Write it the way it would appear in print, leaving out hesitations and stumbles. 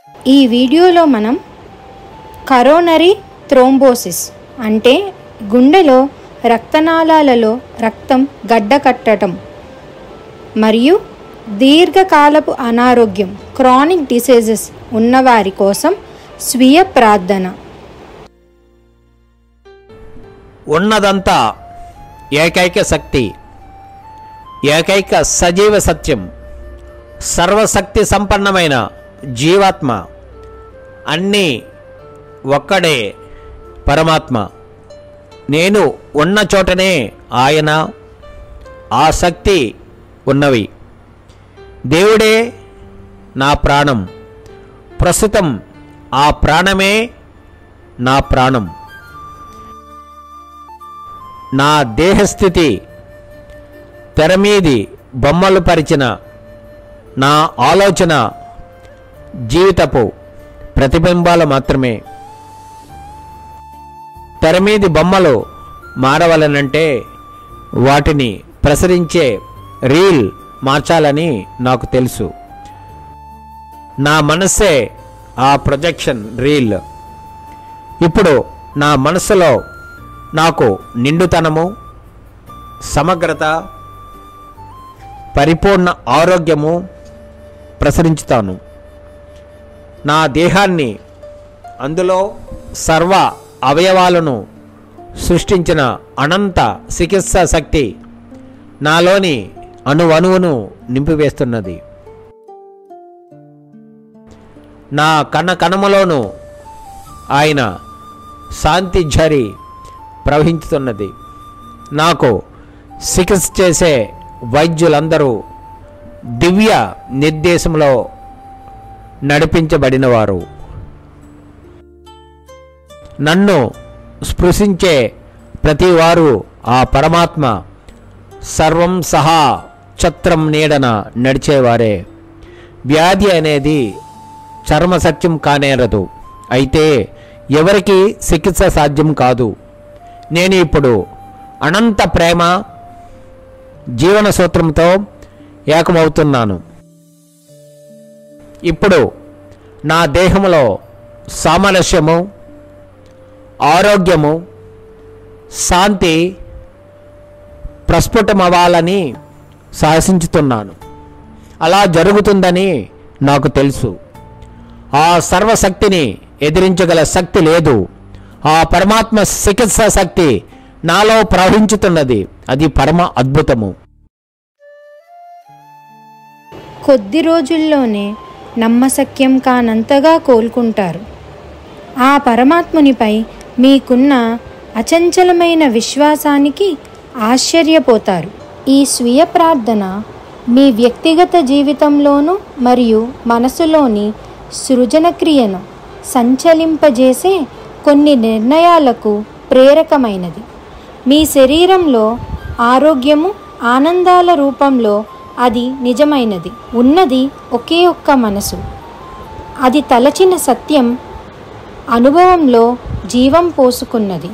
ఈ వీడియోలో మనం కరోనరీ థ్రోంబోసిస్ అంటే గుండెలో రక్తనాళాలలో రక్తం గడ్డకట్టడం మరియు దీర్ఘకాలపు అనారోగ్యం క్రానిక్ డిసీజెస్ ఉన్నవారి కోసం స్వీయ ప్రార్థన. ఉన్నదంతా ఏకైక శక్తి, ఏకైక సజీవ సత్యం, సర్వశక్తి సంపన్నమైన జీవాత్మ, అన్నీ ఒక్కడే పరమాత్మ. నేను ఉన్న చోటనే ఆయన, ఆ శక్తి ఉన్నవి. దేవుడే నా ప్రాణం, ప్రస్తుతం ఆ ప్రాణమే నా ప్రాణం. నా దేహస్థితి తెరమీది బొమ్మలు పరిచిన నా ఆలోచన జీవితపు ప్రతిబింబాలు మాత్రమే. తెరమీది బొమ్మలు మారవలనంటే వాటిని ప్రసరించే రీల్ మార్చాలని నాకు తెలుసు. నా మనస్సే ఆ ప్రొజెక్షన్ రీల్. ఇప్పుడు నా మనస్సులో నాకు నిండుతనము, సమగ్రత, పరిపూర్ణ ఆరోగ్యము ప్రసరించుతాను. నా దేహాన్ని, అందులో సర్వ అవయవాలను సృష్టించిన అనంత చికిత్సా శక్తి నాలోని అణువణువును నింపివేస్తున్నది. నా కణకణములోను ఆయన శాంతి ఝరి ప్రవహించుతున్నది. నాకు చికిత్స చేసే వైద్యులందరూ దివ్య నిర్దేశంలో నడిపించబడినవారు. నన్ను స్పృశించే ప్రతివారు ఆ పరమాత్మ సర్వం సహా ఛత్రం నీడన నడిచేవారే. వ్యాధి అనేది చర్మసత్యం కానేరదు, అయితే ఎవరికి చికిత్స సాధ్యం కాదు. నేను ఇప్పుడు అనంత ప్రేమ జీవన సూత్రంతో ఏకమవుతున్నాను. ఇప్పుడు నా దేహంలో సామరస్యము, ఆరోగ్యము, శాంతి ప్రస్ఫుటమవ్వాలని శాసించుతున్నాను. అలా జరుగుతుందని నాకు తెలుసు. ఆ సర్వశక్తిని ఎదిరించగల శక్తి లేదు. ఆ పరమాత్మ చికిత్సా శక్తి నాలో ప్రవహించుతున్నది. అది పరమ అద్భుతము. కొద్ది రోజుల్లోనే నమ్మశక్యం కానంతగా కోలుకుంటారు. ఆ పరమాత్మునిపై మీకున్న అచంచలమైన విశ్వాసానికి ఆశ్చర్యపోతారు. ఈ స్వీయ ప్రార్థన మీ వ్యక్తిగత జీవితంలోనూ మరియు మనసులోని సృజన క్రియను సంచలింపజేసే కొన్ని నిర్ణయాలకు ప్రేరకమైనది. మీ శరీరంలో ఆరోగ్యము, ఆనందాల రూపంలో అది నిజమైనది. ఉన్నది ఒకే ఒక్క మనసు. అది తలచిన సత్యం అనుభవంలో జీవం పోసుకున్నది.